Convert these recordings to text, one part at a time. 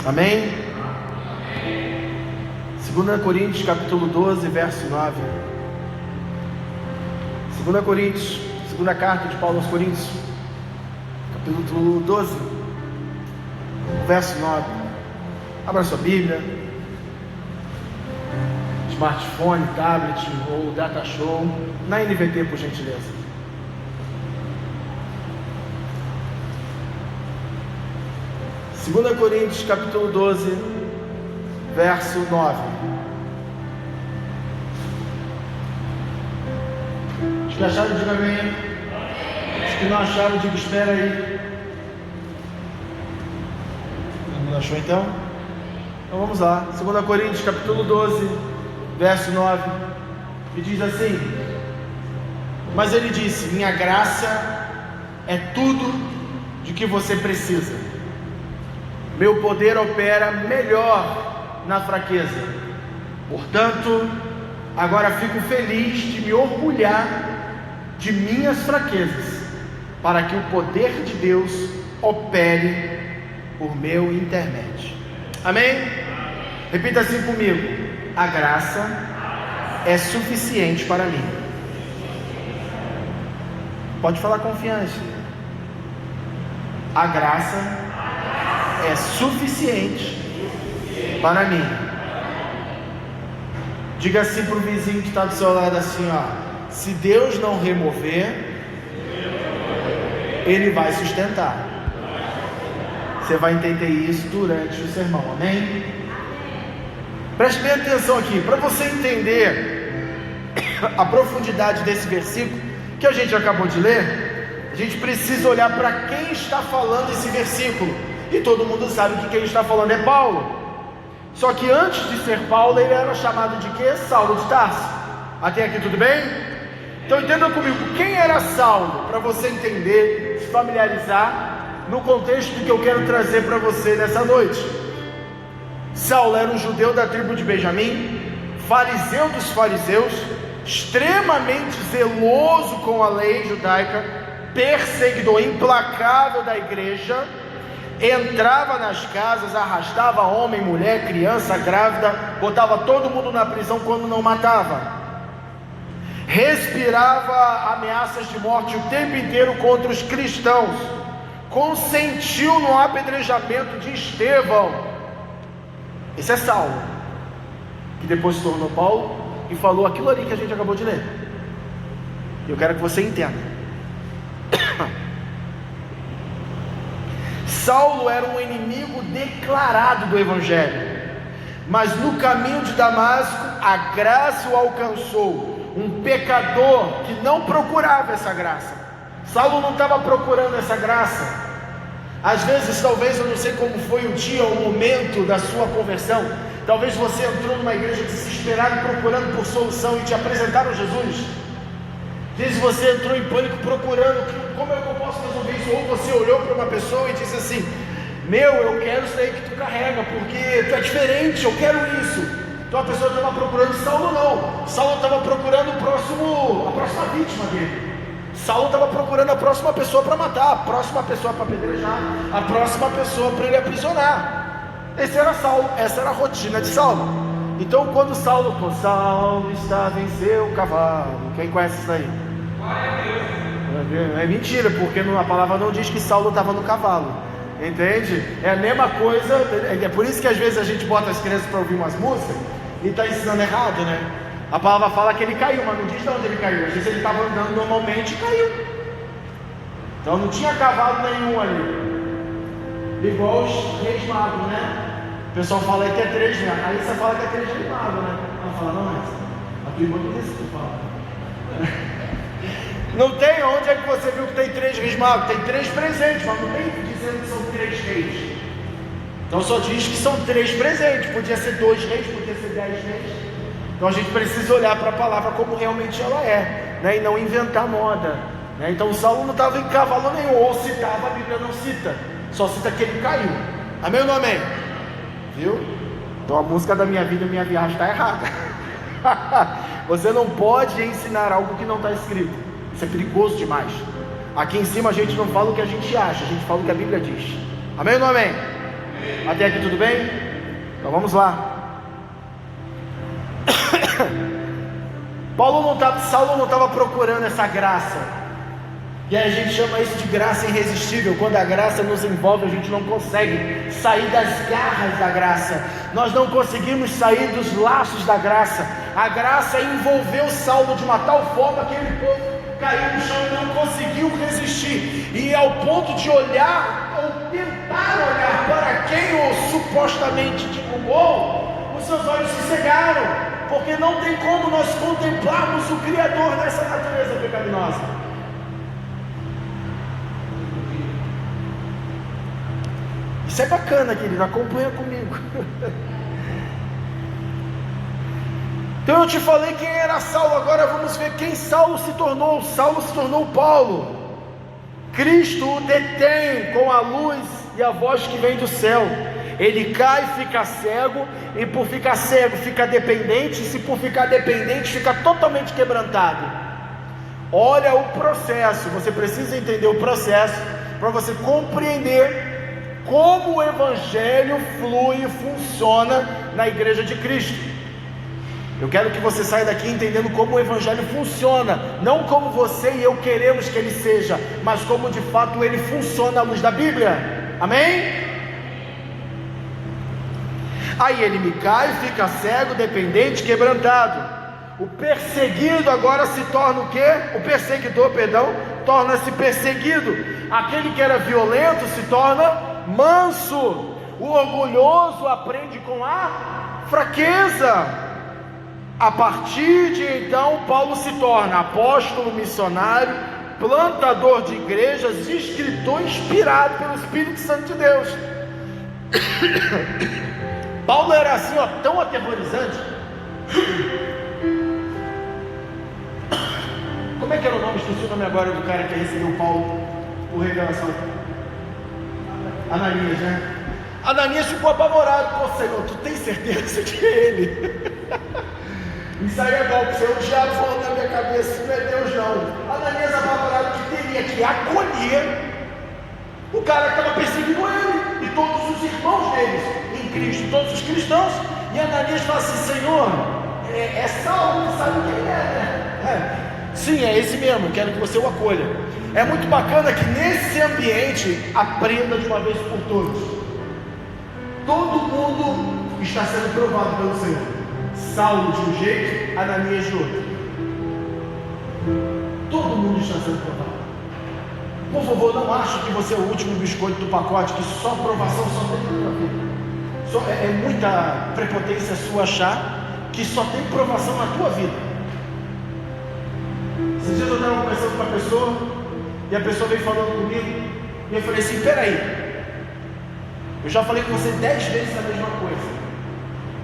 Amém? 2 Coríntios capítulo 12, verso 9. 2 Coríntios, segunda carta de Paulo aos Coríntios, capítulo 12, verso 9. Abra sua Bíblia, smartphone, tablet ou data show, na NVT, por gentileza. Segunda Coríntios capítulo 12, verso 9. Os que acharam, diga amém. Os que não acharam, diga espera aí. Não achou então? Então vamos lá. 2 Coríntios capítulo 12, verso 9. Que diz assim: mas ele disse: minha graça é tudo de que você precisa. Meu poder opera melhor na fraqueza. Portanto, agora fico feliz de me orgulhar de minhas fraquezas, para que o poder de Deus opere por meu intermédio. Amém? Repita assim comigo: a graça é suficiente para mim. Pode falar confiante. A graça é suficiente para mim. Diga assim para o vizinho que está do seu lado assim, ó: se Deus não remover, Ele vai sustentar. Você vai entender isso durante o sermão, amém? Preste bem atenção aqui, para você entender a profundidade desse versículo que a gente acabou de ler. A gente precisa olhar para quem está falando esse versículo. E todo mundo sabe que quem está falando é Paulo. Só que antes de ser Paulo, ele era chamado de quê? Saulo de Tarso. Até aqui tudo bem? Então entenda comigo, quem era Saulo? Para você entender, se familiarizar no contexto que eu quero trazer para você nessa noite. Saulo era um judeu da tribo de Benjamim, fariseu dos fariseus, extremamente zeloso com a lei judaica, perseguidor implacável da igreja. Entrava nas casas, arrastava homem, mulher, criança, grávida, botava todo mundo na prisão quando não matava. Respirava ameaças de morte o tempo inteiro contra os cristãos. Consentiu no apedrejamento de Estevão. Esse é Saulo, que depois se tornou Paulo e falou aquilo ali que a gente acabou de ler. Eu quero que você entenda. Saulo era um inimigo declarado do Evangelho, mas no caminho de Damasco a graça o alcançou. Um pecador que não procurava essa graça. Saulo não estava procurando essa graça. Às vezes, talvez, eu não sei como foi o dia, o momento da sua conversão. Talvez você entrou numa igreja desesperado, procurando por solução, e te apresentaram Jesus. Às vezes você entrou em pânico procurando, como é que eu posso resolver isso? Ou você olhou para uma pessoa e disse assim: meu, eu quero isso aí que tu carrega, porque tu é diferente, eu quero isso. Então a pessoa estava procurando. Saulo não. Saulo estava procurando a próxima vítima dele. Saulo estava procurando a próxima pessoa para matar, a próxima pessoa para apedrejar, a próxima pessoa para ele aprisionar. Esse era Saulo, essa era a rotina de Saulo. Então quando Saulo estava em seu cavalo, quem conhece isso aí? É mentira, porque a palavra não diz que Saulo estava no cavalo, entende? É a mesma coisa. É por isso que às vezes a gente bota as crianças para ouvir umas músicas e está ensinando errado, né? A palavra fala que ele caiu, mas não diz de onde ele caiu. Às vezes ele estava andando normalmente e caiu. Então não tinha cavalo nenhum ali. Igual os reis magos, né? O pessoal fala que é 3 reais. Aí você fala que é 3 reis magos, né? Ela fala: não, mas aqui o banco desse que fala. Não tem. Onde é que você viu que tem 3 reis magos? Tem 3 presentes, mas não tem dizendo que são 3 reis. Então só diz que são 3 presentes. Podia ser 2 reis, podia ser 10 reis. Então a gente precisa olhar para a palavra como realmente ela é, né? E não inventar moda, né? Então Saulo não estava em cavalo nenhum, ou se estava, a Bíblia não cita, só cita que ele caiu. Amém ou não amém? Viu? Então a música da minha vida, minha viagem está errada. Você não pode ensinar algo que não está escrito. Isso é perigoso demais. Aqui em cima a gente não fala o que a gente acha, a gente fala o que a Bíblia diz. Amém ou não amém? Até aqui tudo bem? Então vamos lá. Saulo não estava procurando essa graça, e aí a gente chama isso de graça irresistível. Quando a graça nos envolve, a gente não consegue sair das garras da graça, nós não conseguimos sair dos laços da graça. A graça envolveu Saulo de uma tal forma que ele caiu no chão e não conseguiu resistir, e ao ponto de olhar, ou tentar olhar para quem o supostamente derrubou, os seus olhos se cegaram, porque não tem como nós contemplarmos o Criador dessa natureza pecaminosa. Isso é bacana, querido, acompanha comigo. Então eu te falei quem era Saulo, agora vamos ver quem Saulo se tornou. Saulo se tornou Paulo. Cristo o detém com a luz e a voz que vem do céu. Ele cai, fica cego, e por ficar cego fica dependente, e se por ficar dependente fica totalmente quebrantado. Olha o processo, você precisa entender o processo para você compreender como o Evangelho flui e funciona na igreja de Cristo. Eu quero que você saia daqui entendendo como o Evangelho funciona, não como você e eu queremos que ele seja, mas como de fato ele funciona à luz da Bíblia. Amém? Aí ele me cai, fica cego, dependente, quebrantado. O perseguido agora se torna o quê? O perseguidor, perdão, torna-se perseguido. Aquele que era violento se torna manso. O orgulhoso aprende com a fraqueza. A partir de então, Paulo se torna apóstolo, missionário, plantador de igrejas, escritor inspirado pelo Espírito Santo de Deus. Paulo era assim, ó, tão aterrorizante. Como é que era o nome? Esqueci o nome agora do cara que recebeu Paulo por revelação. Ananias, né? Ananias ficou apavorado. Pô, Senhor, tu tem certeza que é ele? Isso aí é golpe, Senhor. O diabo falou na minha cabeça, isso não é Deus não. Ananias apavorado que teria que acolher o cara que estava perseguindo ele e todos os irmãos deles em Cristo, todos os cristãos. E Ananias fala assim: Senhor, é Saulo, sabe quem é? Sim, é esse mesmo, quero que você o acolha. É muito bacana que nesse ambiente aprenda de uma vez por todas. Todo mundo está sendo provado pelo Senhor. Saulo de um jeito, Ananias de outro. Todo mundo está sendo provado. Por favor, não ache que você é o último biscoito do pacote, que só provação só tem na tua vida. É muita prepotência sua achar que só tem provação na tua vida. Esses dias eu estava conversando com uma pessoa, e a pessoa veio falando comigo, e eu falei assim: peraí, eu já falei com você 10 vezes a mesma coisa,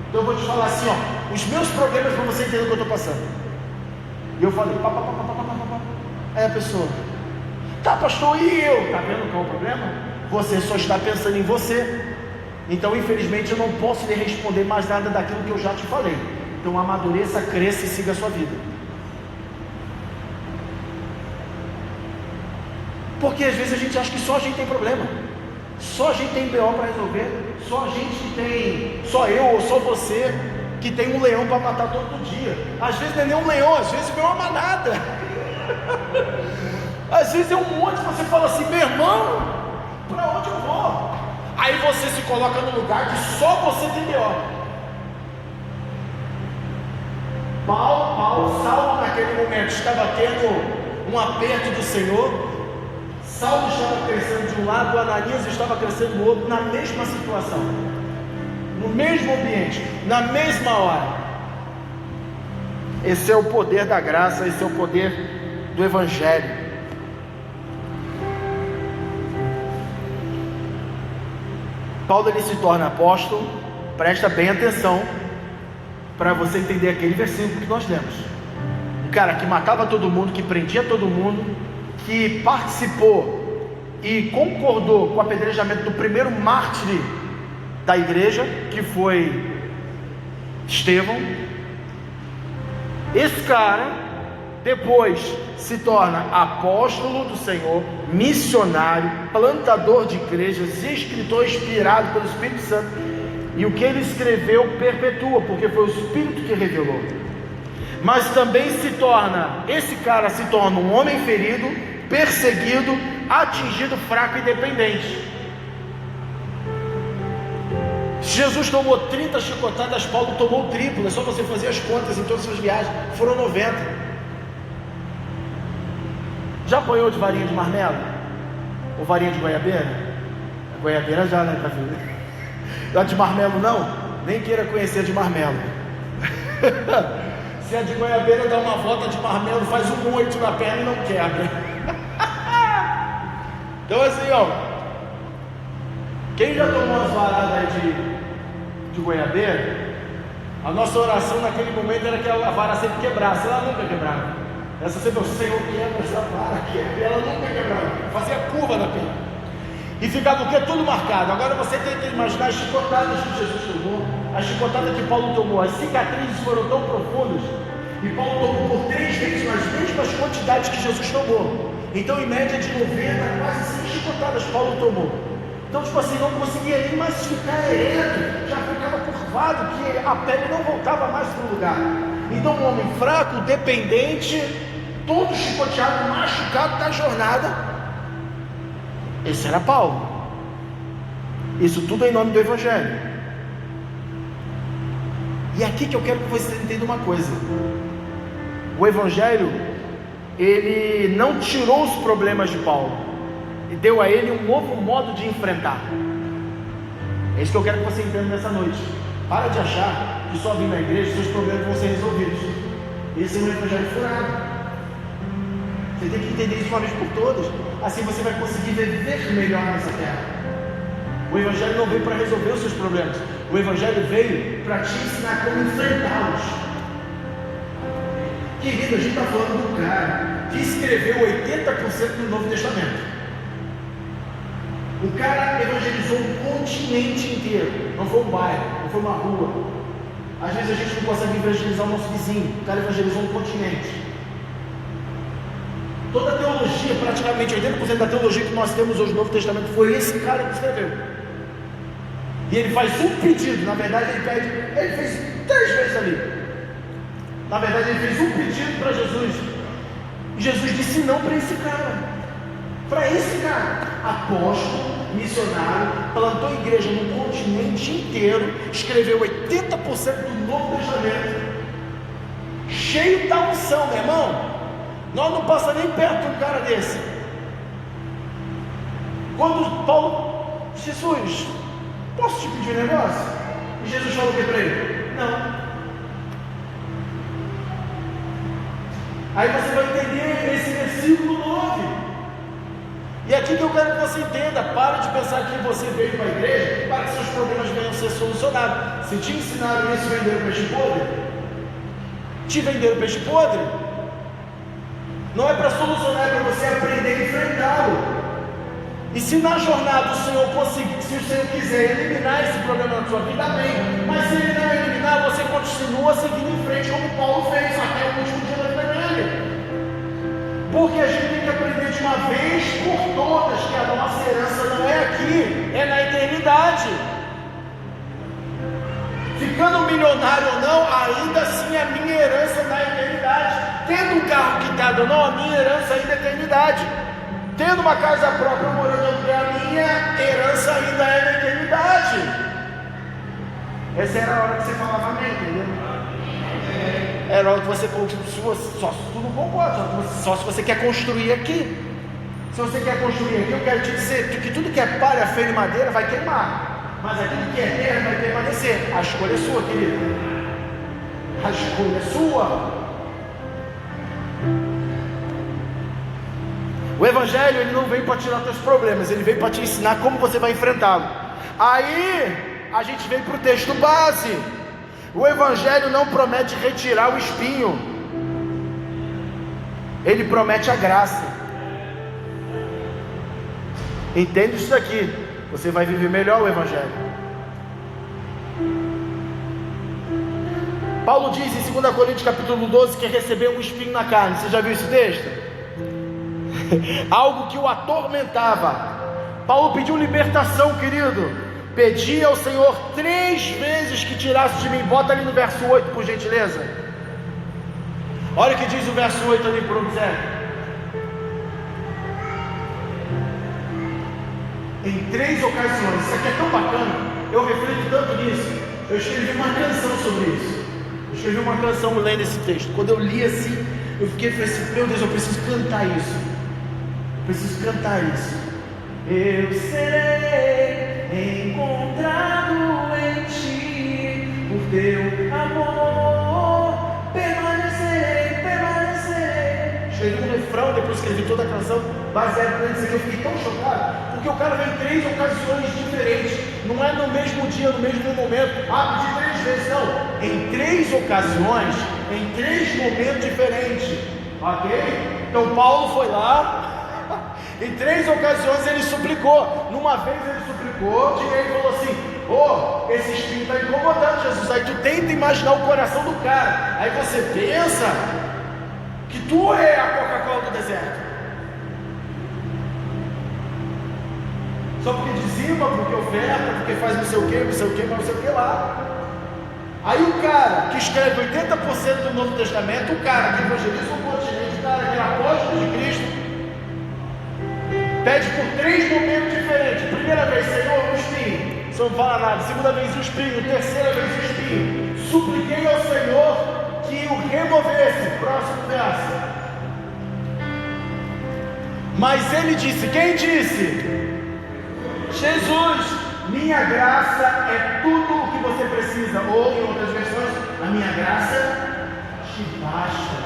então eu vou te falar assim, ó, os meus problemas para você entender o que eu estou passando. E eu falei, pá. Aí a pessoa: tá, pastor, e eu? Tá vendo qual é o problema? Você só está pensando em você. Então infelizmente eu não posso lhe responder mais nada daquilo que eu já te falei. Então amadureça, cresça e siga a sua vida. Porque às vezes a gente acha que só a gente tem problema, só a gente tem BO para resolver, só a gente tem, só eu ou só você que tem um leão para matar todo dia. Às vezes não é nem um leão, às vezes é uma manada. Às vezes é um monte. Você fala assim: meu irmão, para onde eu vou? Aí você se coloca no lugar que só você tem BO. Saulo naquele momento estava tendo um aperto do Senhor. Saulo estava crescendo de um lado, Ananias estava crescendo do outro, na mesma situação, no mesmo ambiente, na mesma hora. Esse é o poder da graça, esse é o poder do Evangelho. Paulo ele se torna apóstolo. Presta bem atenção para você entender aquele versículo que nós lemos. Um cara que matava todo mundo, que prendia todo mundo, que participou e concordou com o apedrejamento do primeiro mártir da igreja, que foi Estevão. Esse cara depois se torna apóstolo do Senhor, missionário, plantador de igrejas, escritor inspirado pelo Espírito Santo, e o que ele escreveu perpetua, porque foi o Espírito que revelou. Mas também esse cara se torna um homem ferido, perseguido, atingido, fraco e dependente. Jesus tomou 30 chicotadas, Paulo tomou o triplo. É só você fazer as contas em todas as suas viagens, foram 90. Já apanhou de varinha de marmelo? Ou varinha de goiabeira? A goiabeira já, né, a de marmelo não? Nem queira conhecer a de marmelo. Se a de goiabeira dá uma volta de marmelo, faz um 8 na perna e não quebra. Então assim, ó, quem já tomou as varadas aí de goiabeira, a nossa oração naquele momento era que a vara sempre quebrasse. Ela nunca quebrava. Essa sempre, o Senhor quebra essa vara, ela nunca quebrava. Fazia curva na perna e ficava o que? Tudo marcado. Agora você tenta imaginar as chicotadas que Jesus tomou, as chicotadas que Paulo tomou. As cicatrizes foram tão profundas, e Paulo tomou por 3 vezes as mesmas quantidades que Jesus tomou. Então, em média de 90, quase 100 chicotadas Paulo tomou. Então, tipo assim, não conseguia nem mais ficar ereto, já ficava curvado, que a pele não voltava mais para o lugar. Então, um homem fraco, dependente, todo chicoteado, machucado da jornada. Esse era Paulo. Isso tudo em nome do Evangelho. E é aqui que eu quero que você entenda uma coisa. O Evangelho, ele não tirou os problemas de Paulo, e deu a ele um novo modo de enfrentar. É isso que eu quero que você entenda nessa noite. Para de achar que só vir na igreja seus problemas vão ser resolvidos. Esse é um Evangelho furado. Você tem que entender isso uma vez por todas. Assim você vai conseguir viver melhor nessa terra. O Evangelho não veio para resolver os seus problemas. O Evangelho veio para te ensinar como enfrentá-los. Querido, a gente está falando do cara que escreveu 80% do Novo Testamento. O cara evangelizou um continente inteiro. Não foi um bairro, não foi uma rua. Às vezes a gente não consegue evangelizar o nosso vizinho. O cara evangelizou um continente. Toda a teologia, praticamente 80% da teologia que nós temos hoje no Novo Testamento, foi esse cara que escreveu. E ele faz um pedido. Na verdade ele fez 3 vezes ali. Na verdade ele fez um pedido para Jesus, e Jesus disse não para esse cara. Para esse cara, apóstolo, missionário, plantou igreja no continente inteiro, escreveu 80% do Novo Testamento, cheio da unção, meu irmão. Nós não passamos nem perto de um cara desse. Quando Paulo, Jesus, posso te pedir um negócio? E Jesus falou o que para ele? Não. Aí você vai entender esse versículo 9. E aqui que eu quero que você entenda. Para de pensar que você veio para a igreja para que seus problemas venham a ser solucionados. Se te ensinaram isso, venderam peixe podre, te venderam peixe podre. Não é para solucionar, é para você aprender a enfrentá-lo. E se na jornada o Senhor conseguir, se o Senhor quiser eliminar esse problema na sua vida, amém. Mas se Ele não eliminar, você continua seguindo em frente como Paulo fez até o último dia da vida dele. Porque a gente tem que aprender de uma vez por todas que a nossa herança não é aqui, é na eternidade. Ficando milionário ou não, ainda assim a minha herança é na eternidade. Tendo um carro quitado ou não, a minha herança ainda é eternidade. Tendo uma casa própria morando aqui, a minha herança ainda é na eternidade. Essa era a hora que você falava amém, entendeu? Era a hora que você, só se tu não concorda, só se você quer construir aqui. Se você quer construir aqui, eu quero te dizer que tudo que é palha, feio e madeira vai queimar, mas aquilo que é terra vai permanecer. A escolha é sua, querido. A escolha é sua. O Evangelho, ele não veio para tirar teus problemas, ele veio para te ensinar como você vai enfrentá-lo. Aí a gente vem para o texto base. O Evangelho não promete retirar o espinho, ele promete a graça. Entende isso daqui, você vai viver melhor o Evangelho. Paulo diz em 2 Coríntios capítulo 12 que recebeu um espinho na carne. Você já viu esse texto? Algo que o atormentava. Paulo pediu libertação, querido. Pedi ao Senhor 3 vezes que tirasse de mim. Bota ali no verso 8, por gentileza. Olha o que diz o verso 8 ali por obséquio. Em 3 ocasiões. Isso aqui é tão bacana. Eu reflito tanto nisso. Eu escrevi uma canção sobre isso. Eu escrevi uma canção lendo esse texto. Quando eu li assim, eu fiquei assim, meu Deus, eu preciso cantar isso. Eu preciso cantar isso. Eu serei encontrado em ti, por teu amor permanecerei. Escrevi um refrão, depois escrevi toda a canção baseado nisso aqui. Eu fiquei tão chocado, porque o cara vem em 3 ocasiões diferentes. Não é no mesmo dia, no mesmo momento. Pedi 3 vezes, não. Em 3 ocasiões, em 3 momentos diferentes. Ok? Então Paulo foi lá. Em 3 ocasiões ele suplicou. Numa vez ele suplicou, e ele falou assim: esse espinho está incomodando, Jesus. Aí tu tenta imaginar o coração do cara. Aí você pensa que tu é a Coca-Cola do deserto. Só porque dizima, porque oferta, porque faz não sei o que, mas não sei o que lá. Aí o cara que escreve 80% do Novo Testamento, o cara que evangeliza o continente, o cara que é apóstolo de Cristo, pede por 3 momentos diferentes. Primeira vez, Senhor, o espinho. Você não fala nada. Segunda vez, o espinho. Terceira vez, o espinho. Supliquei ao Senhor que o removesse. Próximo verso. Mas ele disse, quem disse? Jesus, minha graça é tudo o que você precisa. Ou, em outras versões, a minha graça te basta.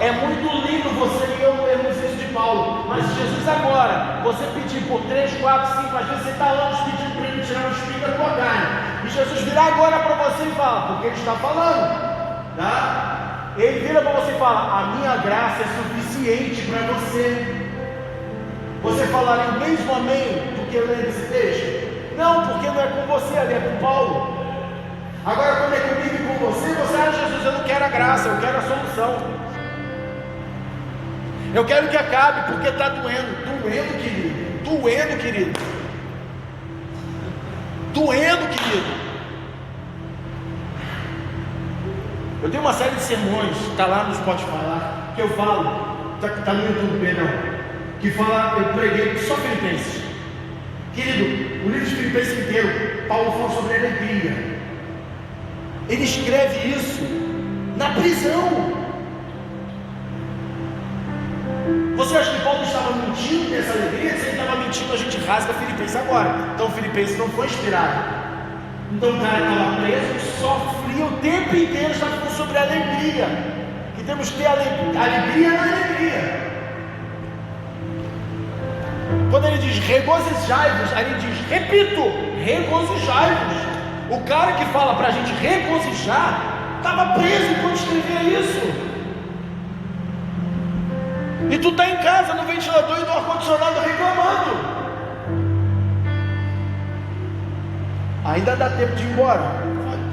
É muito lindo você e eu lermos isso de Paulo. Mas Jesus agora, você pedir por 3, 4, 5, às vezes você está anos pedindo para ele tirar o espinho da tua carne. E Jesus virá agora para você e fala, porque ele está falando, tá? Ele vira para você e fala, a minha graça é suficiente para você. Você falaria o mesmo amém do que lendo esse texto? Não, porque não é com você ali, é com Paulo. Agora quando é comigo e com você, Jesus, eu não quero a graça, eu quero a solução. Eu quero que acabe, porque está doendo. Doendo, querido. Eu tenho uma série de sermões, está lá no Spotify lá, que eu falo, está no YouTube, perdão, que fala, eu preguei só Filipenses. Querido, o livro de Filipenses inteiro, Paulo fala sobre alegria. Ele escreve isso na prisão. Você acha que Paulo estava mentindo nessa alegria? Se ele estava mentindo, a gente rasga Filipenses agora. Então Filipenses não foi inspirado. Então o cara estava preso, sofria o tempo inteiro, está falando sobre alegria. Que temos que ter alegria na alegria. Quando ele diz regozijai-vos, aí ele diz, repito, regozijai-vos. O cara que fala para a gente regozijar, estava preso quando escrevia isso. E tu está em casa no ventilador e no ar-condicionado reclamando. Ainda dá tempo de ir embora.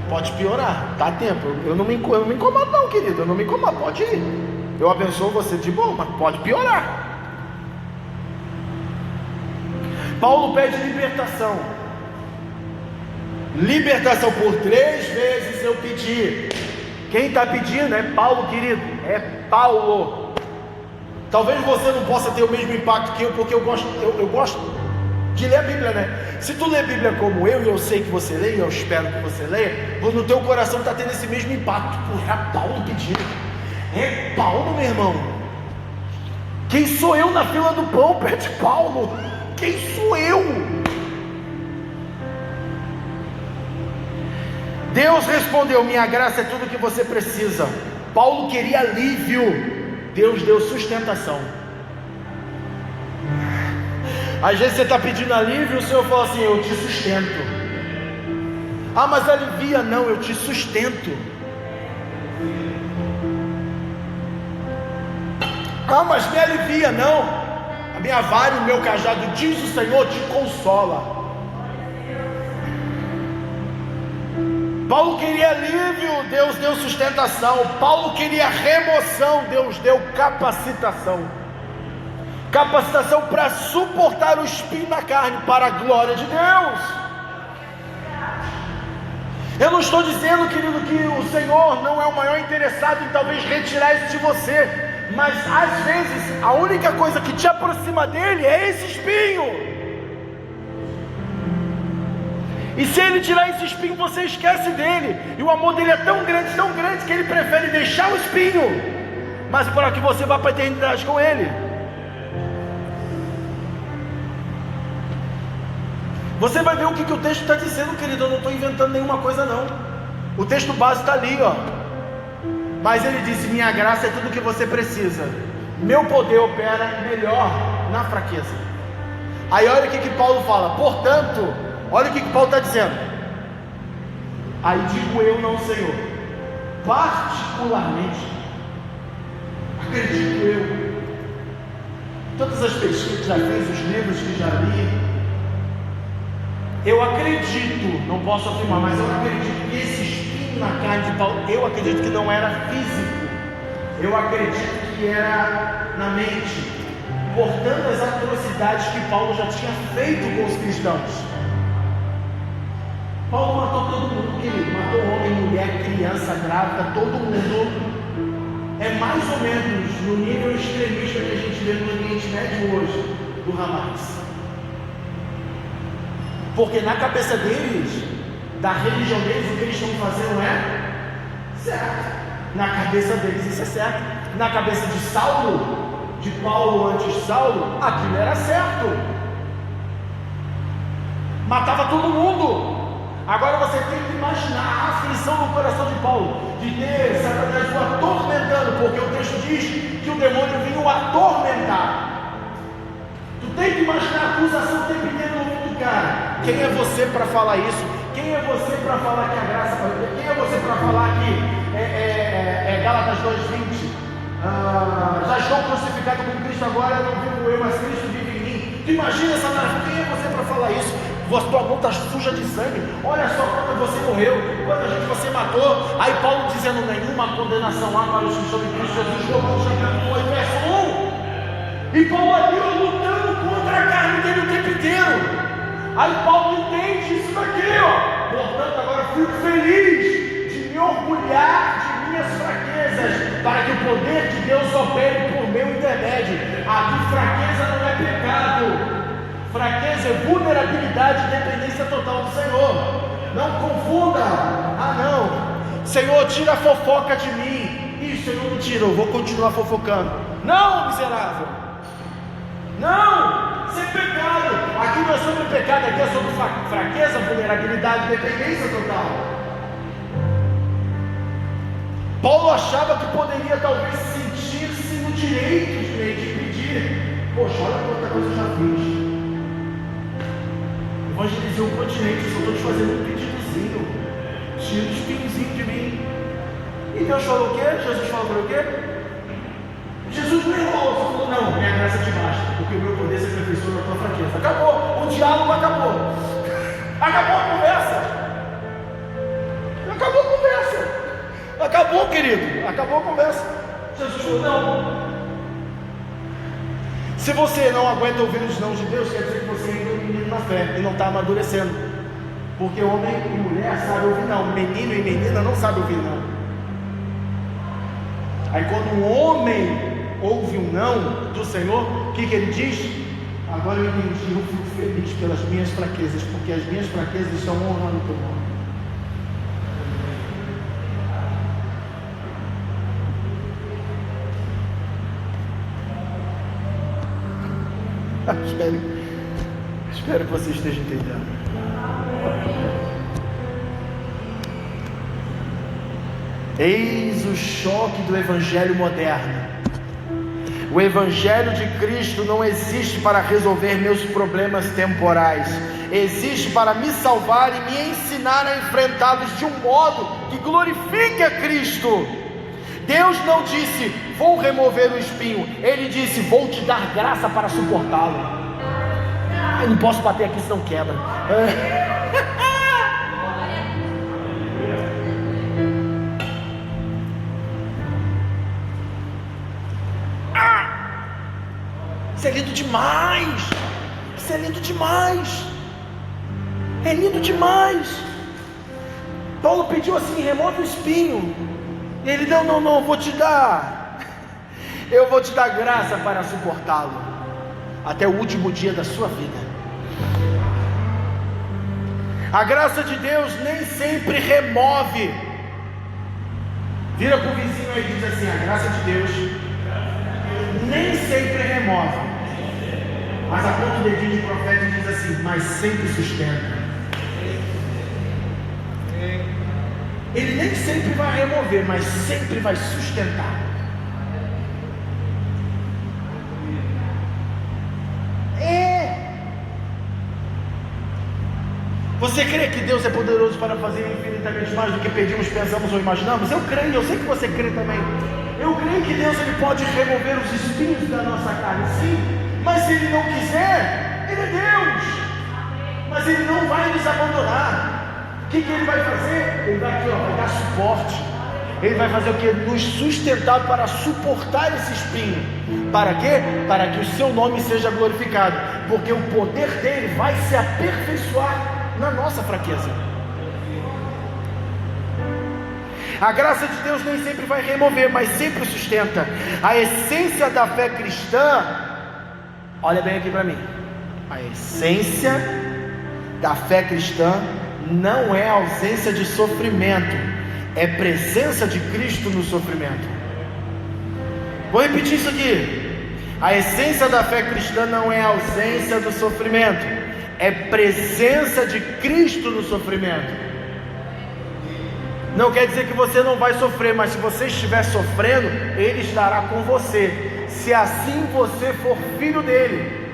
Pode piorar, dá tempo. Eu não me incomodo não, querido. Eu não me incomodo, pode ir. Eu abençoo você de bom, mas pode piorar. Paulo pede libertação. Libertação por 3 vezes eu pedi. Quem está pedindo é Paulo, querido. É Paulo. Talvez você não possa ter o mesmo impacto que eu, porque eu gosto de ler a Bíblia, né? Se tu lê a Bíblia como eu, e eu sei que você lê, e eu espero que você leia, no teu coração está tendo esse mesmo impacto. Pô, é Paulo pedindo. É Paulo, meu irmão. Quem sou eu na fila do pão? Pede Paulo. Quem sou eu? Deus respondeu, minha graça é tudo o que você precisa. Paulo queria alívio. Deus deu sustentação. Às vezes você está pedindo alívio, o Senhor fala assim, eu te sustento. Ah, mas alivia, não, eu te sustento. Ah, mas me alivia, não. A minha vara e o meu cajado, diz o Senhor, te consola. Paulo queria alívio, Deus deu sustentação. Paulo queria remoção, Deus deu capacitação. Capacitação para suportar o espinho na carne, para a glória de Deus. Eu não estou dizendo, querido, que o Senhor não é o maior interessado em talvez retirar isso de você, mas às vezes a única coisa que te aproxima dele é esse espinho. E se ele tirar esse espinho, você esquece dele. E o amor dele é tão grande que ele prefere deixar o espinho, mas para que você vá para a eternidade com ele. Você vai ver o que o texto está dizendo, querido. Eu não estou inventando nenhuma coisa não. O texto base está ali, ó. Mas ele disse: minha graça é tudo o que você precisa. Meu poder opera melhor na fraqueza. Aí olha o que Paulo fala. Portanto, olha o que Paulo está dizendo. Aí digo eu, não Senhor, particularmente, acredito eu, todas as pesquisas que já fiz, os livros que já li, eu acredito, não posso afirmar, mas eu acredito que esse espinho na carne de Paulo, eu acredito que não era físico, eu acredito que era na mente, por tantas atrocidades que Paulo já tinha feito com os cristãos. Paulo matou todo mundo, querido, matou homem, mulher, criança, grávida, todo mundo. É mais ou menos no nível extremista que a gente vê no Oriente Médio hoje, do Hamas. Porque na cabeça deles, da religião deles, o que eles estão fazendo é certo. Na cabeça deles isso é certo. Na cabeça de Saulo, de Paulo antes de Saulo, aquilo era certo. Matava todo mundo. Agora você tem que imaginar a aflição no coração de Paulo, de ter Satanás o atormentando, porque o texto diz que o demônio vinha o atormentar. Tu tem que imaginar a acusação o tempo inteiro no mundo, cara. Quem é você para falar isso? Quem é você para falar que a graça vai ter? Quem é você para falar que Gálatas 2:20? Já estou crucificado com Cristo, agora não vivo eu, mas Cristo vive em mim. Tu imagina, Satanás, quem é você para falar isso? Tua mão está suja de sangue. Olha só quando você morreu, quanta gente você matou. Aí Paulo dizendo: nenhuma condenação há para os que estão em Cristo Jesus, Romanos capítulo 8, verso 1. E Paulo ali lutando contra a carne dele o tempo inteiro. Aí Paulo entende isso daqui, ó. Portanto, agora fico feliz de me orgulhar de minhas fraquezas, para que o poder de Deus opere por meu intermédio. Aqui fraqueza não é pecado. Fraqueza é vulnerabilidade e dependência total do Senhor. Não confunda. Não, Senhor, tira a fofoca de mim. Isso, Senhor, não tira, eu vou continuar fofocando. Não, miserável. Não, isso é pecado. Aqui não é sobre pecado, aqui é sobre fraqueza, vulnerabilidade e dependência total. Paulo achava que poderia talvez sentir-se no direito de pedir: poxa, olha quanta coisa eu já fiz. Evangelizei o continente, só estou te fazendo um pedidozinho. Tira o espinhozinho de mim. E Deus falou o quê? Jesus falou o quê? Jesus não errou, só falou: não, minha graça te basta, porque o meu poder se aperfeiçoa na tua fraqueza. Acabou, o diálogo acabou. Acabou a conversa. Acabou a conversa. Acabou, querido, acabou a conversa. Jesus falou: não. Se você não aguenta ouvir os não de Deus, quer dizer que você ainda é um menino na fé e não está amadurecendo. Porque homem e mulher sabem ouvir não, menino e menina não sabem ouvir não. Aí quando um homem ouve um não do Senhor, o que ele diz? Agora eu entendi, eu fico feliz pelas minhas fraquezas, porque as minhas fraquezas estão honrando o teu nome. Espero que você esteja entendendo. Eis o choque do evangelho moderno. O evangelho de Cristo não existe para resolver meus problemas temporais, existe para me salvar e me ensinar a enfrentá-los de um modo que glorifique a Cristo. Deus não disse: vou remover o espinho. Ele disse: vou te dar graça para suportá-lo. Eu não posso bater aqui senão quebra. demais. Isso é lindo demais. É lindo demais. Paulo pediu assim: remove o espinho. E ele: não, vou te dar. Eu vou te dar graça para suportá-lo até o último dia da sua vida. A graça de Deus nem sempre remove. Vira para o vizinho aí e diz assim: a graça de Deus nem sempre remove, mas aponta o dedinho de profeta e diz assim: mas sempre sustenta. Ele nem sempre vai remover, mas sempre vai sustentar. Você crê que Deus é poderoso para fazer infinitamente mais do que pedimos, pensamos ou imaginamos? Eu creio, eu sei que você crê também. Eu creio que Deus ele pode remover os espinhos da nossa carne, sim. Mas se Ele não quiser, Ele é Deus. Mas Ele não vai nos abandonar. O que Ele vai fazer? Ele vai aqui, vai dar suporte. Ele vai fazer o que? Nos sustentar para suportar esse espinho. Para quê? Para que o seu nome seja glorificado. Porque o poder dele vai se aperfeiçoar na nossa fraqueza. A graça de Deus nem sempre vai remover, mas sempre sustenta. A essência da fé cristã, olha bem aqui para mim, a essência da fé cristã não é ausência de sofrimento, é presença de Cristo no sofrimento. Vou repetir isso aqui. A essência da fé cristã não é ausência do sofrimento, é presença de Cristo no sofrimento. Não quer dizer que você não vai sofrer, mas se você estiver sofrendo, Ele estará com você, se assim você for filho dele.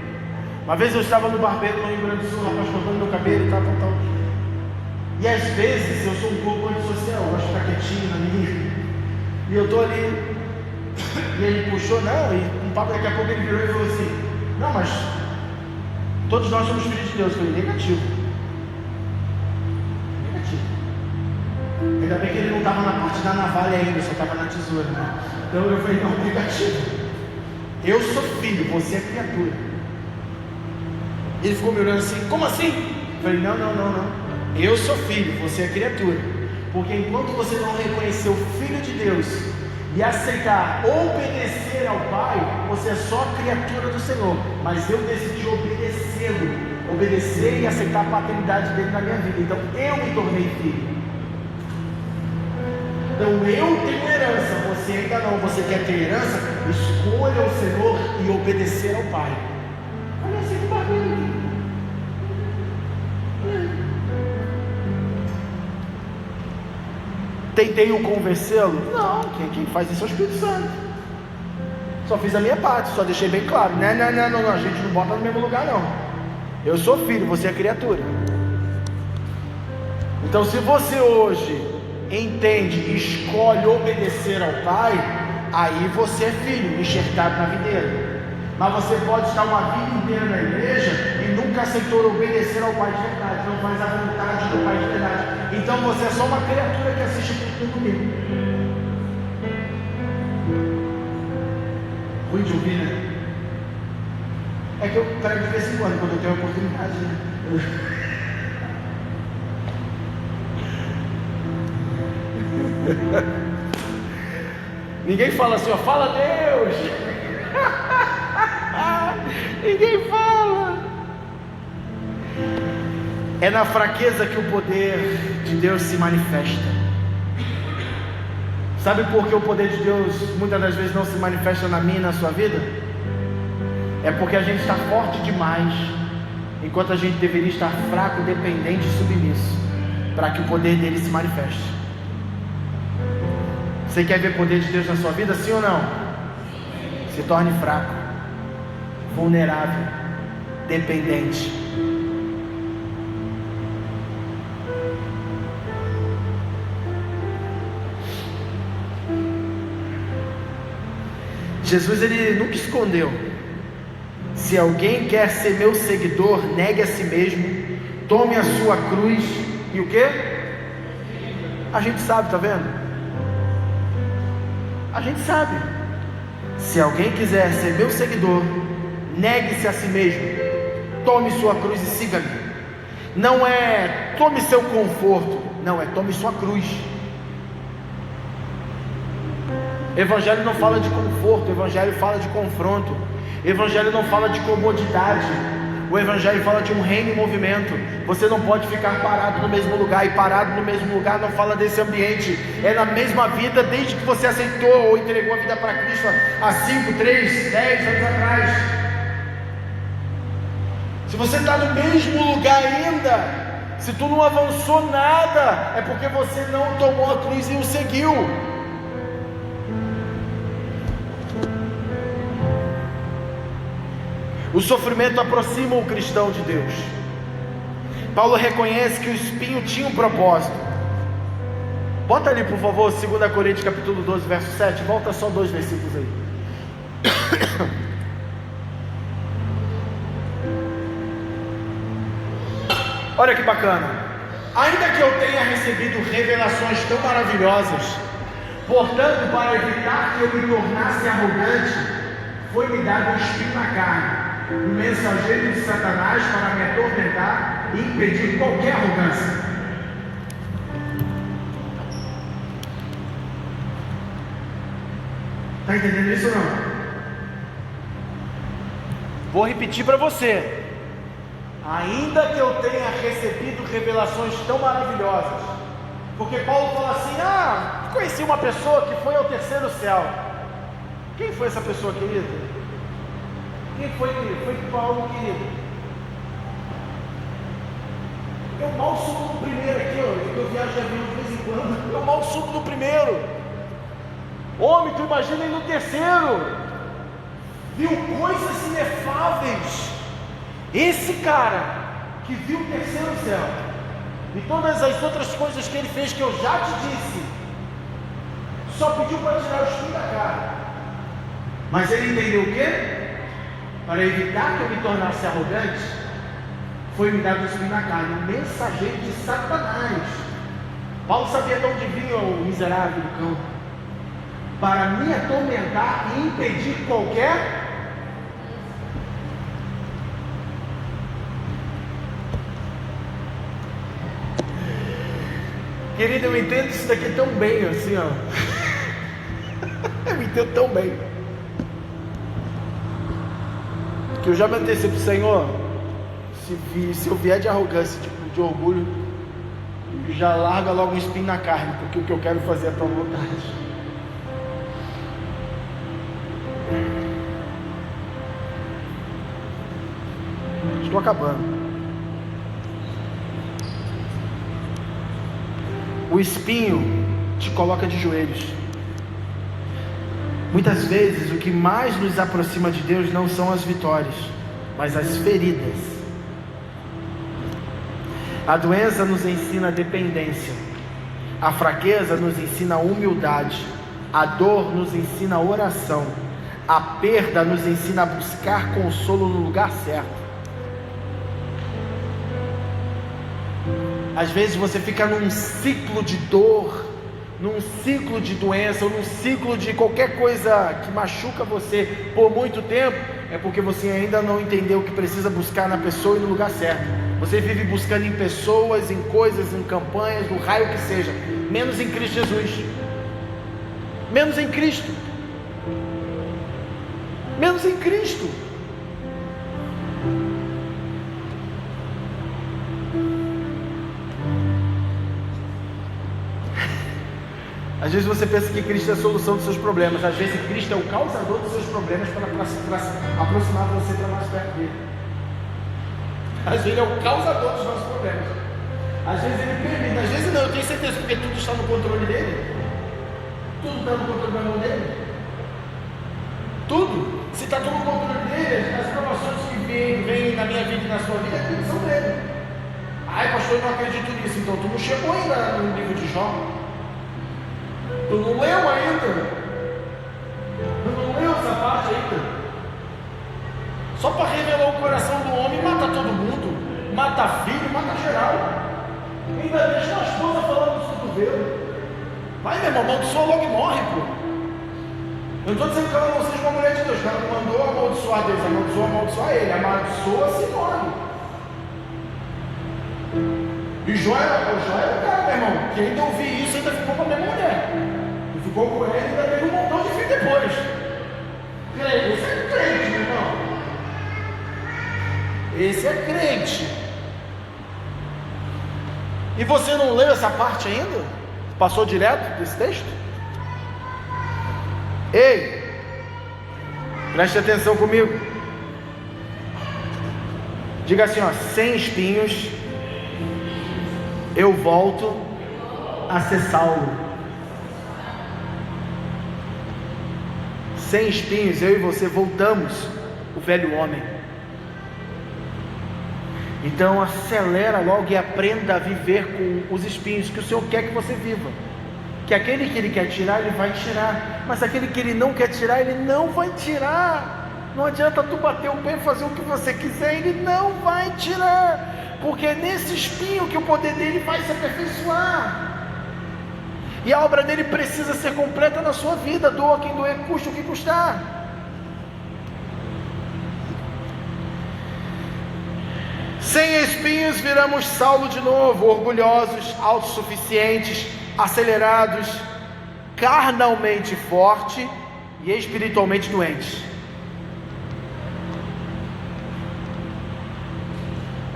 Uma vez eu estava no barbeiro no Rio Grande do Sul, rapaz cortando meu cabelo e tal. E às vezes eu sou um pouco antissocial, eu gosto de ficar quietinho na minha. E eu estou ali, e ele puxou, não, e um papo, daqui a pouco ele virou e falou assim: não, mas todos nós somos filhos de Deus. Eu falei: negativo. Ainda bem que ele não estava na parte da navalha ainda, só estava na tesoura, né? Então eu falei: não, negativo. Eu sou filho, você é criatura. Ele ficou me olhando assim: como assim? Eu falei: não. Eu sou filho, você é criatura. Porque enquanto você não reconhecer o Filho de Deus e aceitar obedecer ao Pai, você é só criatura do Senhor. Mas eu decidi obedecê-lo, obedecer e aceitar a paternidade dele na minha vida. Então eu me tornei filho. Então eu tenho herança, você ainda não. Você quer ter herança? Escolha o Senhor e obedecer ao Pai. Olha assim que bacana. Tentei o convencê-lo? Não, quem faz isso é o Espírito Santo. Só fiz a minha parte, só deixei bem claro. Não, a gente não bota no mesmo lugar não. Eu sou filho, você é criatura. Então se você hoje entende e escolhe obedecer ao Pai, aí você é filho, enxertado na videira. Mas você pode estar uma vida inteira na igreja e nunca aceitou obedecer ao Pai de verdade, não faz a vontade do Pai de verdade. Então você é só uma criatura que assiste o comigo. Ruim de ouvir, né? É que eu prego de vez em quando eu tenho a oportunidade, né? Ninguém fala assim, ó, fala Deus. Ninguém fala. É na fraqueza que o poder de Deus se manifesta. Sabe por que o poder de Deus muitas das vezes não se manifesta na minha e na sua vida? É porque a gente está forte demais, enquanto a gente deveria estar fraco, dependente e submisso, para que o poder dele se manifeste. Você quer ver o poder de Deus na sua vida, sim ou não? Se torne fraco, vulnerável, dependente. Jesus ele nunca escondeu: se alguém quer ser meu seguidor, negue a si mesmo, tome a sua cruz e o quê? A gente sabe, tá vendo? A gente sabe. Se alguém quiser ser meu seguidor, negue-se a si mesmo, tome sua cruz e siga-me. Não é tome seu conforto, não, é tome sua cruz. Evangelho não fala de conforto, Evangelho fala de confronto. Evangelho não fala de comodidade. O Evangelho fala de um reino em movimento. Você não pode ficar parado no mesmo lugar, e parado no mesmo lugar não fala desse ambiente. É na mesma vida desde que você aceitou ou entregou a vida para Cristo há 5, 3, 10 anos atrás. Se você está no mesmo lugar ainda, se tu não avançou nada, é porque você não tomou a cruz e o seguiu. O sofrimento aproxima o cristão de Deus. Paulo reconhece que o espinho tinha um propósito. Bota ali por favor 2 Coríntios capítulo 12 verso 7. Volta só 2 versículos aí. Olha que bacana. Ainda que eu tenha recebido revelações tão maravilhosas, portanto, para evitar que eu me tornasse arrogante, foi-me dado um espinho na carne, um mensageiro de Satanás para me atormentar e impedir qualquer arrogância. Está entendendo isso ou não? Vou repetir para você. Ainda que eu tenha recebido revelações tão maravilhosas, porque Paulo fala assim: conheci uma pessoa que foi ao terceiro céu. Quem foi essa pessoa, querido? Quem foi, querido? Foi Paulo, querido. Eu mal subo no primeiro aqui, ó. Eu viajo de avião de vez em quando. Eu mal subo no primeiro. Homem, tu imagina ele no terceiro. Viu coisas inefáveis. Esse cara que viu o terceiro céu e todas as outras coisas que ele fez, que eu já te disse, só pediu para tirar o espinho da cara. Mas ele entendeu o quê? Para evitar que eu me tornasse arrogante, foi-me dado o espinho na carne, um mensageiro de Satanás. Paulo sabia de onde vinha o miserável do cão, para me atormentar e impedir qualquer. Querido, eu entendo isso daqui tão bem, assim, ó. Eu entendo tão bem, que eu já me antecipo, Senhor, se eu vier de arrogância, tipo, de orgulho, já larga logo um espinho na carne, porque o que eu quero fazer é a tua vontade. Estou acabando. O espinho te coloca de joelhos. Muitas vezes o que mais nos aproxima de Deus não são as vitórias, mas as feridas. A doença nos ensina a dependência, a fraqueza nos ensina a humildade, a dor nos ensina a oração, a perda nos ensina a buscar consolo no lugar certo. Às vezes você fica num ciclo de dor, num ciclo de doença, ou num ciclo de qualquer coisa que machuca você por muito tempo, é porque você ainda não entendeu que precisa buscar na pessoa e no lugar certo. Você vive buscando em pessoas, em coisas, em campanhas, no raio que seja, menos em Cristo Jesus. Menos em Cristo. Menos em Cristo. Às vezes você pensa que Cristo é a solução dos seus problemas. Às vezes Cristo é o causador dos seus problemas para aproximar você para mais perto dele. Às vezes ele é o causador dos nossos problemas. Às vezes ele permite, às vezes não, eu tenho certeza, porque tudo está no controle dele. Tudo está no controle da mão dele. Tudo. Se está tudo no controle dele, as provações que vêm na minha vida e na sua vida, tudo são dele. Ai, pastor, eu não acredito nisso. Então tu não chegou ainda no livro de Jó. Tu não leu ainda? Tu não leu essa parte ainda? Só para revelar o coração do homem, mata todo mundo, mata filho, mata geral. Ainda deixa a esposa falando do cotovelo. Vai, meu irmão, amaldiçoa logo e morre, pô. Eu não estou dizendo que ela não seja uma mulher de Deus, que ela não mandou amaldiçoar Deus, amaldiçoar ele, amaldiçoa se morre. E Jó era o cara, meu irmão, que ainda ouvir isso, ainda ficou com a mesma mulher. E ficou com ele e ainda teve um montão de filho depois. Esse é crente, meu irmão. Esse é crente. E você não leu essa parte ainda? Passou direto desse texto? Ei, preste atenção comigo. Diga assim, ó: sem espinhos eu volto a ser Saulo. Sem espinhos eu e você voltamos o velho homem. Então acelera logo e aprenda a viver com os espinhos que o Senhor quer que você viva. Que aquele que Ele quer tirar, Ele vai tirar, mas aquele que Ele não quer tirar, Ele não vai tirar. Não adianta tu bater o pé e fazer o que você quiser, Ele não vai tirar, porque é nesse espinho que o poder dele vai se aperfeiçoar, e a obra dele precisa ser completa na sua vida, doa quem doer, custa o que custar. Sem espinhos viramos Saulo de novo, orgulhosos, autossuficientes, acelerados, carnalmente forte e espiritualmente doentes.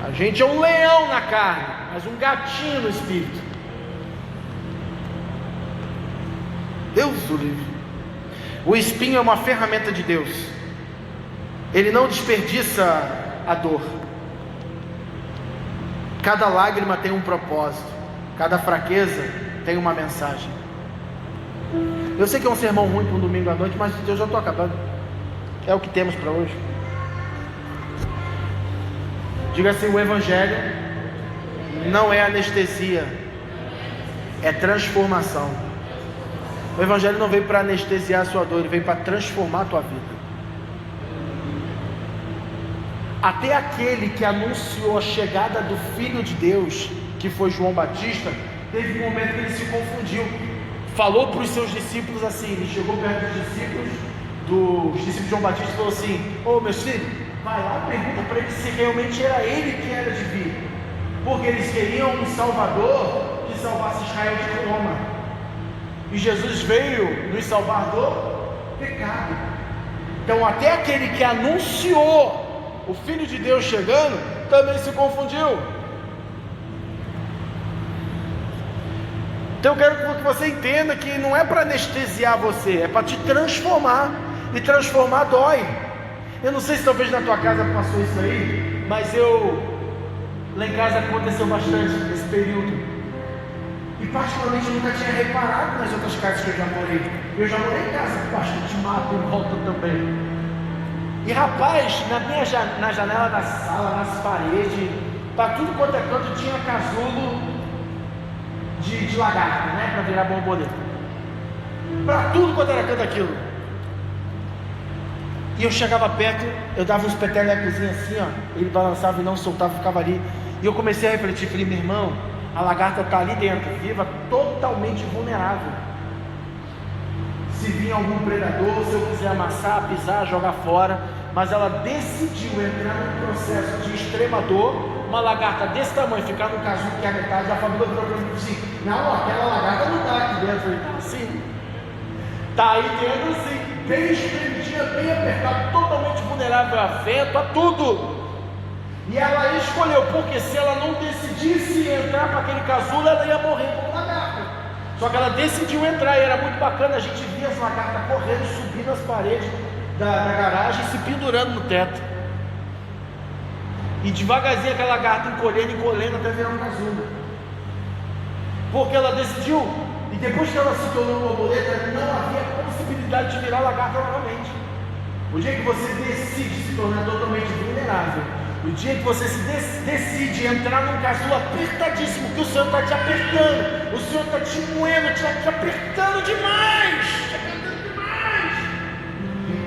A gente é um leão na carne, mas um gatinho no espírito. Deus o livre. O espinho é uma ferramenta de Deus. Ele não desperdiça a dor. Cada lágrima tem um propósito. Cada fraqueza tem uma mensagem. Eu sei que é um sermão ruim para um domingo à noite, mas eu já estou acabando. É o que temos para hoje. Diga assim: o Evangelho não é anestesia, é transformação. O Evangelho não veio para anestesiar a sua dor, ele veio para transformar a tua vida. Até aquele que anunciou a chegada do Filho de Deus, que foi João Batista, teve um momento que ele se confundiu. Falou para os seus discípulos assim, ele chegou perto dos discípulos de João Batista e falou assim: ô meus filhos, vai lá, pergunta para ele se realmente era ele que era de vir, porque eles queriam um Salvador que salvasse Israel de Roma, e Jesus veio nos salvar do pecado. Então até aquele que anunciou o Filho de Deus chegando também se confundiu. Então eu quero que você entenda que não é para anestesiar você, é para te transformar, e transformar dói. Eu não sei se talvez na tua casa passou isso aí, mas lá em casa aconteceu bastante nesse período. E particularmente eu nunca tinha reparado nas outras casas que eu já morei. Eu já morei em casa com bastante mato em volta também. E rapaz, na janela da sala, nas paredes, para tudo quanto é canto tinha casulo de lagarto, né? Para virar borboleta. Para tudo quanto era canto aquilo. E eu chegava perto, eu dava uns petelecozinhos assim, ó, ele balançava e não soltava, ficava ali. E eu comecei a refletir, falei: meu irmão, a lagarta está ali dentro, viva, totalmente vulnerável. Se vir algum predador, se eu quiser amassar, pisar, jogar fora. Mas ela decidiu entrar num processo de extrema dor. Uma lagarta desse tamanho, ficar no casulo que é a metade, a família virou para mim assim: não, aquela lagarta não está aqui dentro. Eu falei: tá sim, está aí dentro sim, bem espremidinha, bem apertada, totalmente vulnerável a vento, a tudo. E ela escolheu, porque se ela não decidisse entrar para aquele casulo, ela ia morrer como lagarta. Só que ela decidiu entrar, e era muito bacana, a gente via as lagartas correndo, subindo as paredes da garagem, se pendurando no teto. E devagarzinho aquela lagarta encolhendo até virar um casulo. Porque ela decidiu, e depois que ela se tornou borboleta, não havia possibilidade de virar lagarta novamente. O dia que você decide se tornar totalmente vulnerável, o dia que você se decide entrar num casulo apertadíssimo, que o Senhor está te apertando, o Senhor está te moendo, te apertando demais,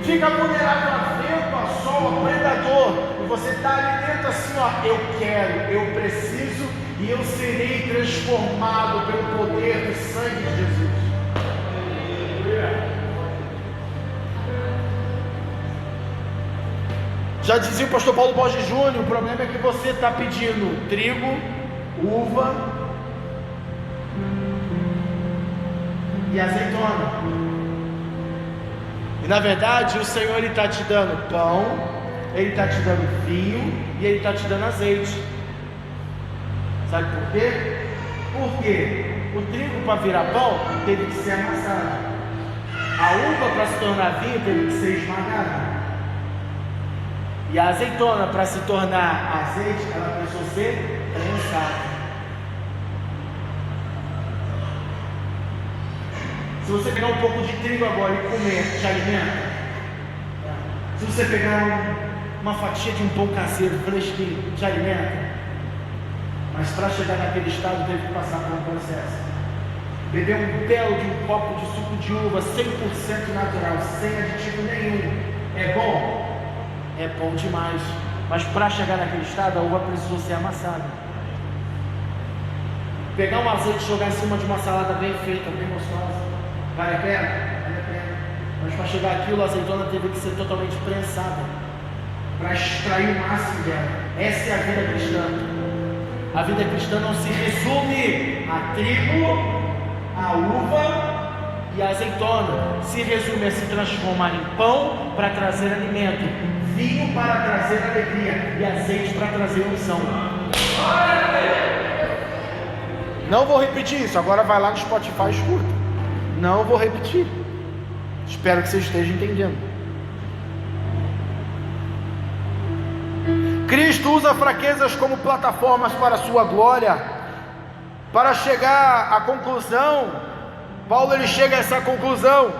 fica vulnerável a vento, a sol, a predador, e você está ali dentro assim, ó: eu quero, eu preciso, e eu serei transformado pelo poder do sangue de Jesus. Já dizia o pastor Paulo Borges Júnior, o problema é que você está pedindo trigo, uva e azeitona. E na verdade o Senhor ele está te dando pão, ele está te dando vinho e ele está te dando azeite. Sabe por quê? Porque o trigo para virar pão teve que ser amassado, a uva para se tornar vinho teve que ser esmagada, e a azeitona para se tornar azeite ela precisou ser prensada. Se você pegar um pouco de trigo agora e comer, te alimenta. Se você pegar uma fatia de um pão caseiro fresquinho, te alimenta. Mas para chegar naquele estado teve que passar por um processo. Beber um belo de um copo de suco de uva 100% natural, sem aditivo nenhum, é bom? É bom demais. Mas para chegar naquele estado a uva precisou ser amassada. Pegar um azeite e jogar em cima de uma salada bem feita, bem gostosa, vale a pena? Vale a pena. Mas para chegar aquilo a azeitona teve que ser totalmente prensada, para extrair o máximo dela. Essa é a vida cristã. A vida cristã não se resume a trigo, a uva e a azeitona. Se resume a se transformar em pão para trazer alimento, vinho para trazer alegria e azeite para trazer unção. Não vou repetir isso, agora vai lá no Spotify e escuta. Não vou repetir. Espero que você esteja entendendo. Cristo usa fraquezas como plataformas para a sua glória. Para chegar à conclusão, Paulo ele chega a essa conclusão: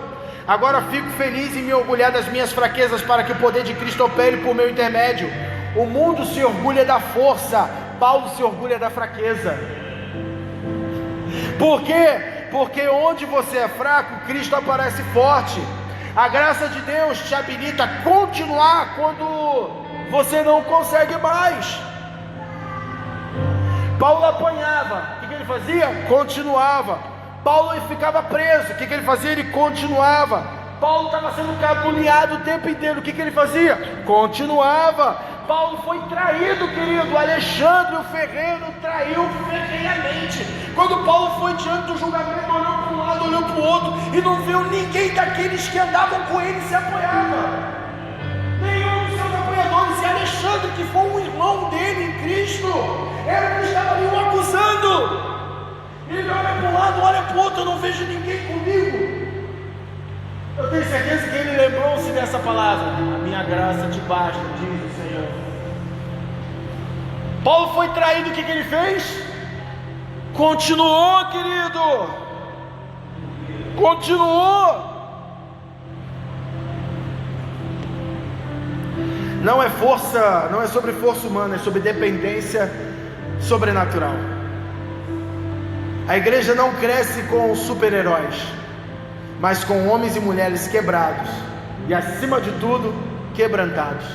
agora fico feliz em me orgulhar das minhas fraquezas, para que o poder de Cristo opere por meu intermédio. O mundo se orgulha da força, Paulo se orgulha da fraqueza. Por quê? Porque onde você é fraco, Cristo aparece forte. A graça de Deus te habilita a continuar quando você não consegue mais. Paulo apanhava, o que ele fazia? Continuava. Paulo ficava preso, o que ele fazia? Ele continuava. Paulo estava sendo cabulhado o tempo inteiro, o que ele fazia? Continuava. Paulo foi traído, querido. Alexandre o ferreiro traiu ferrenhamente. Quando Paulo foi diante do julgamento, olhou para um lado, olhou para o outro e não viu ninguém daqueles que andavam com ele se apoiava. Nenhum dos seus apoiadores. E Alexandre, que foi um irmão dele em Cristo, era o que estava ali o acusando. Ele olha para um lado, olha para o outro, eu não vejo ninguém comigo. Eu tenho certeza que ele lembrou-se dessa palavra: a minha graça te basta, diz o Senhor. Paulo foi traído, o que ele fez? Continuou, querido. Continuou. Não é força, não é sobre força humana, é sobre dependência sobrenatural. A igreja não cresce com super-heróis, mas com homens e mulheres quebrados e, acima de tudo, quebrantados.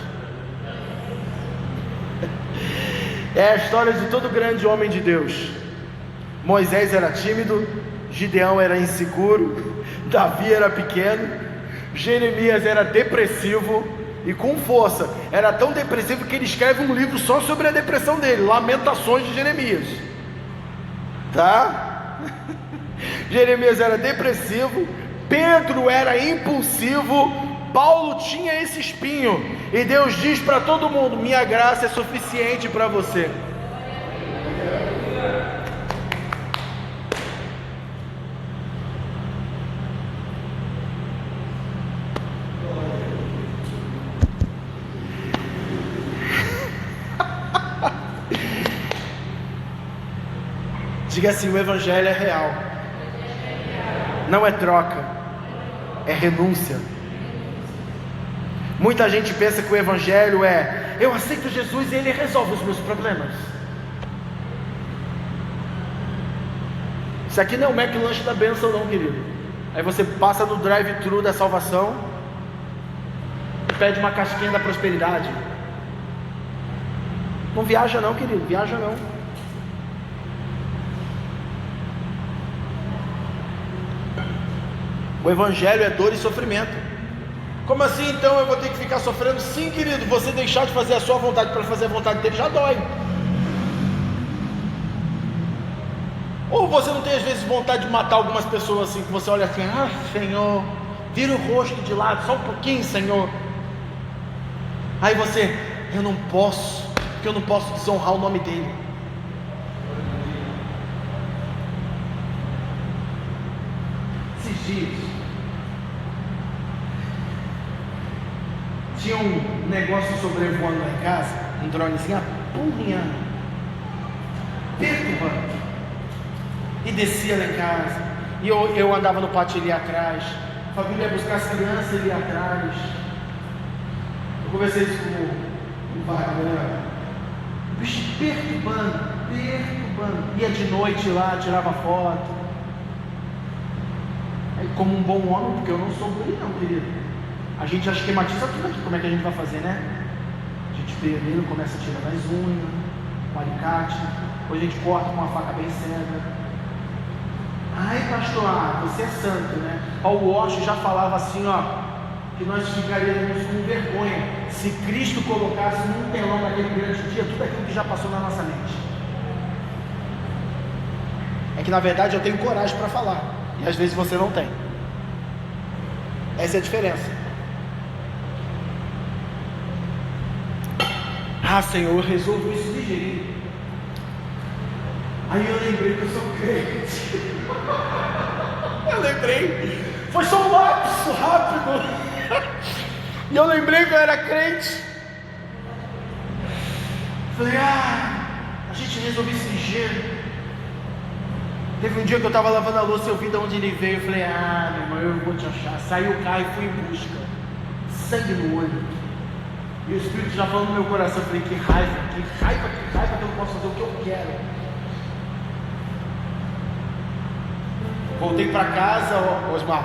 É a história de todo grande homem de Deus. Moisés era tímido, Gideão era inseguro, Davi era pequeno, Jeremias era depressivo e com força. Era tão depressivo que ele escreve um livro só sobre a depressão dele, Lamentações de Jeremias. Tá? Jeremias era depressivo, Pedro era impulsivo, Paulo tinha esse espinho, e Deus diz para todo mundo: minha graça é suficiente para você. Diga assim: o Evangelho é real, não é troca, é renúncia. Muita gente pensa que o Evangelho é: eu aceito Jesus e Ele resolve os meus problemas. Isso aqui não é o McLanche da bênção não, querido. Aí você passa no drive-thru da salvação, pede uma casquinha da prosperidade. Não viaja não, querido, viaja não. O Evangelho é dor e sofrimento. Como assim então eu vou ter que ficar sofrendo? Sim, querido, você deixar de fazer a sua vontade para fazer a vontade dele já dói. Ou você não tem às vezes vontade de matar algumas pessoas assim, que você olha assim, ah Senhor, vira o rosto de lado, só um pouquinho, Senhor. Aí você, eu não posso, porque eu não posso desonrar o nome dele. Esses dias tinha um negócio sobrevoando lá em casa, um dronezinho apurrinhando, perturbando, e descia lá em casa, e eu andava no pátio ali atrás, a família ia buscar as crianças, ele ia atrás. Eu conversei isso com o Wagner, o bicho perturbando, ia de noite lá, tirava foto. Aí, como um bom homem, porque eu não sou guri não, querido, a gente já esquematiza tudo aqui, como é que a gente vai fazer, né? A gente primeiro começa a tirar as unhas, com alicate, depois a gente corta com uma faca bem cega. Ai pastor, você é santo, né? Paulo Walsh já falava assim, ó, que nós ficaríamos com vergonha se Cristo colocasse num telão naquele grande dia tudo aquilo que já passou na nossa mente. É que na verdade eu tenho coragem para falar, e às vezes você não tem. Essa é a diferença. Ah Senhor, eu resolvo isso ligeirinho. Aí eu lembrei que eu sou crente. Eu lembrei, foi só um lapso rápido. E eu lembrei que eu era crente. Falei, a gente resolveu isso ligeiro. Teve um dia que eu estava lavando a louça e eu vi de onde ele veio. Eu falei, meu irmão, eu vou te achar. Saí o carro e fui em busca. Sangue no olho. E o Espírito já falou no meu coração. Eu falei, que raiva que eu não posso fazer o que eu quero. Voltei para casa, Osmar.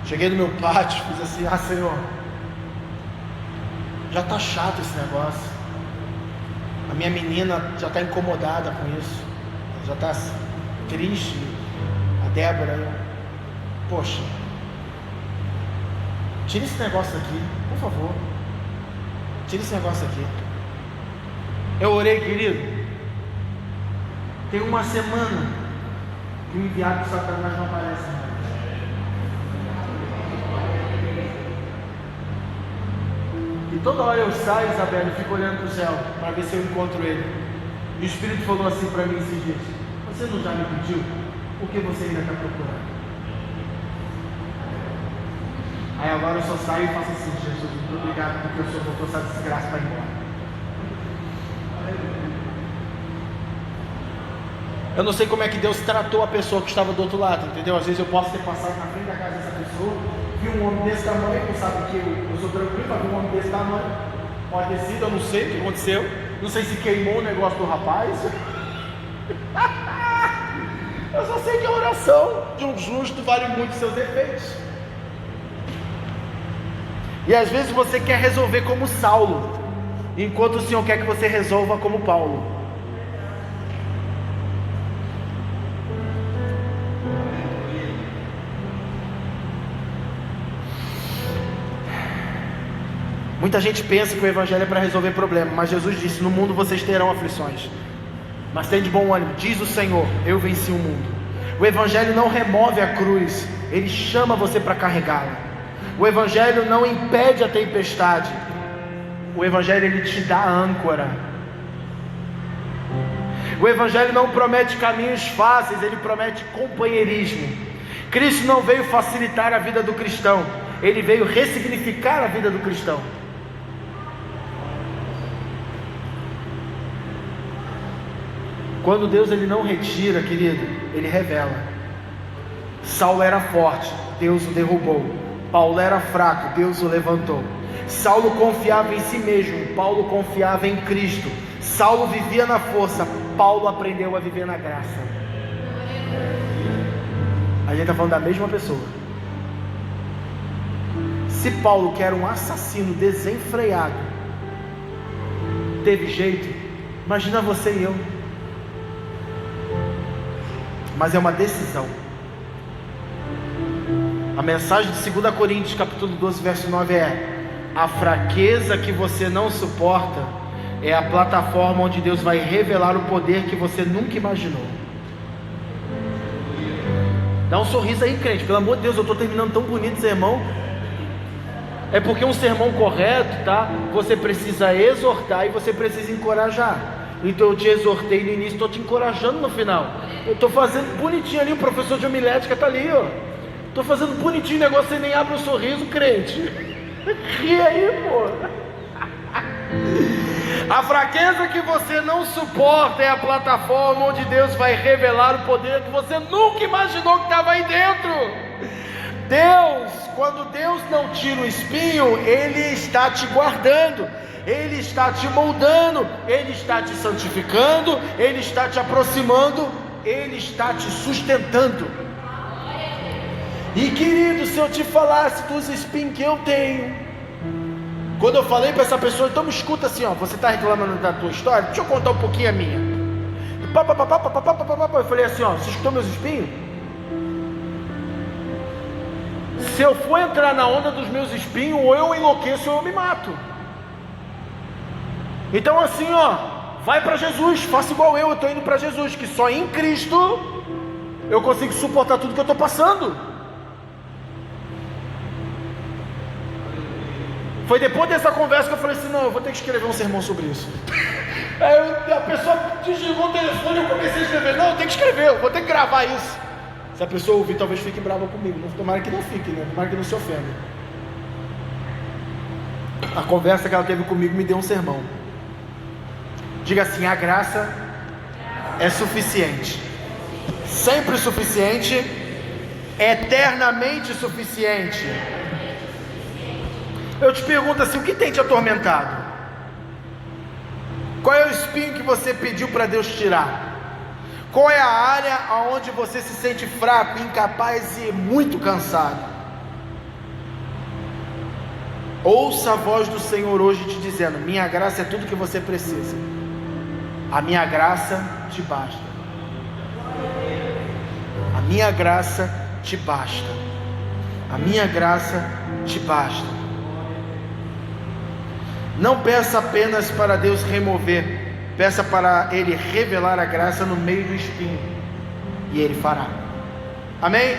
Cheguei no meu pátio, fiz assim, Senhor, já está chato esse negócio. A minha menina já está incomodada com isso, já está triste. A Débora, poxa, tira esse negócio aqui, por favor. Tira esse negócio aqui. Eu orei, querido. Tem uma semana que o enviado de Satanás não aparece mais. E toda hora eu saio, Isabela, e fico olhando para o céu para ver se eu encontro ele. E o Espírito falou assim para mim esses dias: você não já me pediu? Por que você ainda está procurando? Aí agora eu só saio e faço assim: Jesus, muito obrigado porque eu só vou essa desgraça para ir embora. Eu não sei como é que Deus tratou a pessoa que estava do outro lado, entendeu? Às vezes eu posso ter passado na frente da casa dessa pessoa, vi um homem desse tamanho, não sabe que eu sou tranquilo, mas vi um homem desse tamanho, pode ter sido, eu não sei o que aconteceu, não sei se queimou o negócio do rapaz. Eu só sei que a oração de um justo vale muito seus efeitos. E às vezes você quer resolver como Saulo, enquanto o Senhor quer que você resolva como Paulo. Muita gente pensa que o Evangelho é para resolver problemas, mas Jesus disse: no mundo vocês terão aflições, mas tem de bom ânimo, diz o Senhor, eu venci o mundo. O Evangelho não remove a cruz, ele chama você para carregá-la. O Evangelho não impede a tempestade, o Evangelho ele te dá âncora. O Evangelho não promete caminhos fáceis, ele promete companheirismo. Cristo não veio facilitar a vida do cristão, ele veio ressignificar a vida do cristão. Quando Deus ele não retira, querido, ele revela. Saulo era forte, Deus o derrubou. Paulo era fraco, Deus o levantou. Saulo confiava em si mesmo, Paulo confiava em Cristo. Saulo vivia na força, Paulo aprendeu a viver na graça. A gente está falando da mesma pessoa. Se Paulo, que era um assassino desenfreado, teve jeito, imagina você e eu. Mas é uma decisão. A mensagem de 2 Coríntios capítulo 12 verso 9 é: a fraqueza que você não suporta é a plataforma onde Deus vai revelar o poder que você nunca imaginou. Dá um sorriso aí, crente, pelo amor de Deus, eu estou terminando tão bonito, sermão. É porque um sermão correto, tá? Você precisa exortar e você precisa encorajar. Então eu te exortei no início, estou te encorajando no final. Eu estou fazendo bonitinho ali, o professor de homilética está ali, ó. Estou fazendo bonitinho o negócio, você nem abre um sorriso, crente. Ri aí, pô. A fraqueza que você não suporta é a plataforma onde Deus vai revelar o poder que você nunca imaginou que estava aí dentro. Quando Deus não tira o espinho, Ele está te guardando, Ele está te moldando, Ele está te santificando, Ele está te aproximando, Ele está te sustentando. E querido, se eu te falasse dos espinhos que eu tenho, quando eu falei para essa pessoa, então me escuta assim, ó, você está reclamando da tua história? Deixa eu contar um pouquinho a minha. Eu falei assim, ó, você escutou meus espinhos? Se eu for entrar na onda dos meus espinhos, ou eu enlouqueço ou eu me mato. Então assim, ó, vai para Jesus, faça igual eu estou indo para Jesus, que só em Cristo eu consigo suportar tudo que eu estou passando. Foi depois dessa conversa que eu falei assim, não, eu vou ter que escrever um sermão sobre isso. Aí a pessoa desligou o telefone e eu comecei a escrever, não, eu tenho que escrever, eu vou ter que gravar isso. Se a pessoa ouvir, talvez fique brava comigo. Tomara que não fique, né? Tomara que não se ofenda. A conversa que ela teve comigo me deu um sermão. Diga assim: a graça é suficiente, sempre suficiente, eternamente suficiente. Eu te pergunto assim: o que tem te atormentado? Qual é o espinho que você pediu para Deus tirar? Qual é a área onde você se sente fraco, incapaz e muito cansado? Ouça a voz do Senhor hoje te dizendo: minha graça é tudo que você precisa, a minha graça te basta, a minha graça te basta, a minha graça te basta. Não peça apenas para Deus remover, peça para Ele revelar a graça no meio do espinho, e Ele fará. Amém?